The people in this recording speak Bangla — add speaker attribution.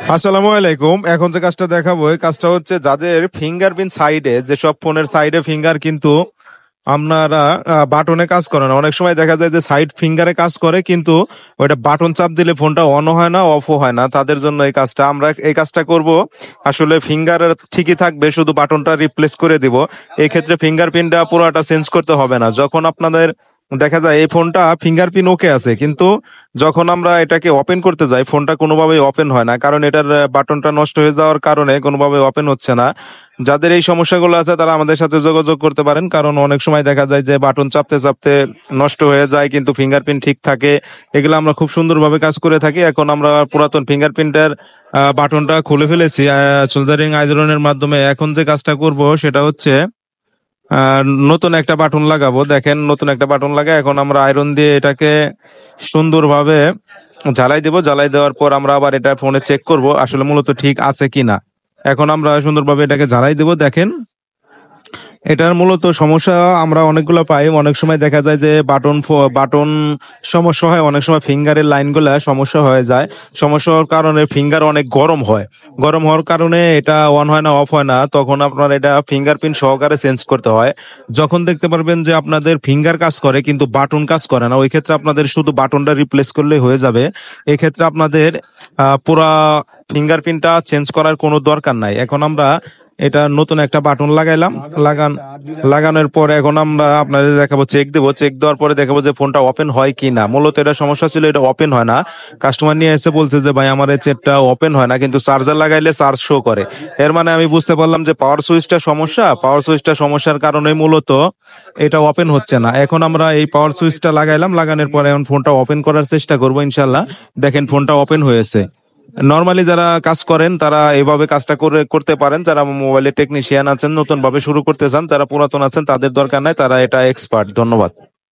Speaker 1: আসসালামু আলাইকুম। এখন যে কাজটা দেখাবো এই কাজটা হচ্ছে যাদের ফিঙ্গারপ্রিন্ট সাইডে, যেসব ফোনের সাইডে ফিঙ্গার কিন্তু আপনারা বাটনে কাজ করে না, অনেক সময় দেখা যায় যে সাইড ফিঙ্গারে কাজ করে কিন্তু ওইটা বাটন চাপ দিলে ফোনটা অনও হয় না, অফও হয় না। তাদের জন্য এই কাজটা আমরা এই কাজটা করব। আসলে ফিঙ্গার ঠিকই থাকবে, শুধু বাটনটা রিপ্লেস করে দিব। এই ক্ষেত্রে ফিঙ্গারপ্রিন্টটা পুরোটা চেঞ্জ করতে হবে না। যখন আপনাদের দেখা যায় এই ফোনটা ফিঙ্গারপ্রিন্ট ওকে আছে, কিন্তু যখন আমরা এটাকে ওপেন করতে যাই ফোনটা কোনোভাবেই ওপেন হয় না, কারণ এটার বাটনটা নষ্ট হয়ে যাওয়ার কারণে কোনোভাবে ওপেন হচ্ছে না। যাদের এই সমস্যাগুলো আছে তারা আমাদের সাথে যোগাযোগ করতে পারেন, কারণ অনেক সময় দেখা যায় যে বাটন চাপতে চাপতে নষ্ট হয়ে যায় কিন্তু ফিঙ্গারপ্রিন্ট ঠিক থাকে। এগুলো আমরা খুব সুন্দরভাবে কাজ করে থাকি। এখন আমরা পুরাতন ফিঙ্গারপ্রিন্টের বাটনটা খুলে ফেলেছি সোল্ডারিং আয়রনের মাধ্যমে। এখন যে কাজটা করব সেটা হচ্ছে আহ নতুন একটা বাটন লাগাবো। দেখেন, নতুন একটা বাটন লাগাই এখন আমরা আয়রন দিয়ে এটাকে সুন্দরভাবে জ্বালাই দেবো। জ্বালাই দেওয়ার পর আমরা আবার এটা ফোনে চেক করব আসলে মূলত ঠিক আছে কিনা। এখন আমরা সুন্দরভাবে এটাকে জ্বালাই দেবো। দেখেন, এটার মূলত সমস্যা আমরা অনেকগুলো পাই। অনেক সময় দেখা যায় যে বাটন সমস্যা হয়, অনেক সময় ফিঙ্গারের লাইনগুলা সমস্যা হয়ে যায়। সমস্যা হওয়ার কারণে ফিঙ্গার অনেক গরম হয়। গরম হওয়ার কারণে এটা অন হয় না, অফ হয় না। তখন আপনার এটা ফিঙ্গারপ্রিন্ট সহকারে চেঞ্জ করতে হয়। যখন দেখতে পারবেন যে আপনাদের ফিঙ্গার কাজ করে কিন্তু বাটন কাজ করে না, ওই ক্ষেত্রে আপনাদের শুধু বাটনটা রিপ্লেস করলেই হয়ে যাবে। এই ক্ষেত্রে আপনাদের পুরা ফিঙ্গারপ্রিন্টটা চেঞ্জ করার কোনো দরকার নাই। এখন আমরা এটা নতুন একটা বাটন লাগাইলাম। লাগানোর পরে এখন আমরা আপনাদের দেখাবো, চেক দেবো। চেক দেওয়ার পরে দেখাবো যে ফোনটা ওপেন হয় কি না। মূলত এটা সমস্যা ছিল, এটা ওপেন হয় না। কাস্টমার নিয়ে এসে বলছে যে ভাই আমার এই চেকটা ওপেন হয় না, কিন্তু চার্জার লাগাইলে চার্জ শো করে। এর মানে আমি বুঝতে পারলাম যে পাওয়ার সুইচটা সমস্যা। পাওয়ার সুইচটা সমস্যার কারণে মূলত এটা ওপেন হচ্ছে না। এখন আমরা এই পাওয়ার সুইচটা লাগাইলাম। লাগানোর পরে এখন ফোনটা ওপেন করার চেষ্টা করবো ইনশাল্লাহ। দেখেন, ফোনটা ওপেন হয়েছে। নর্মালি যারা কাজ করেন তারা এভাবে কাজটা করতে পারেন। যারা মোবাইলে টেকনিশিয়ান আছেন, নতুন ভাবে শুরু করতে চান, যারা পুরাতন আছেন তাদের দরকার নাই, তারা এটা এক্সপার্ট। ধন্যবাদ।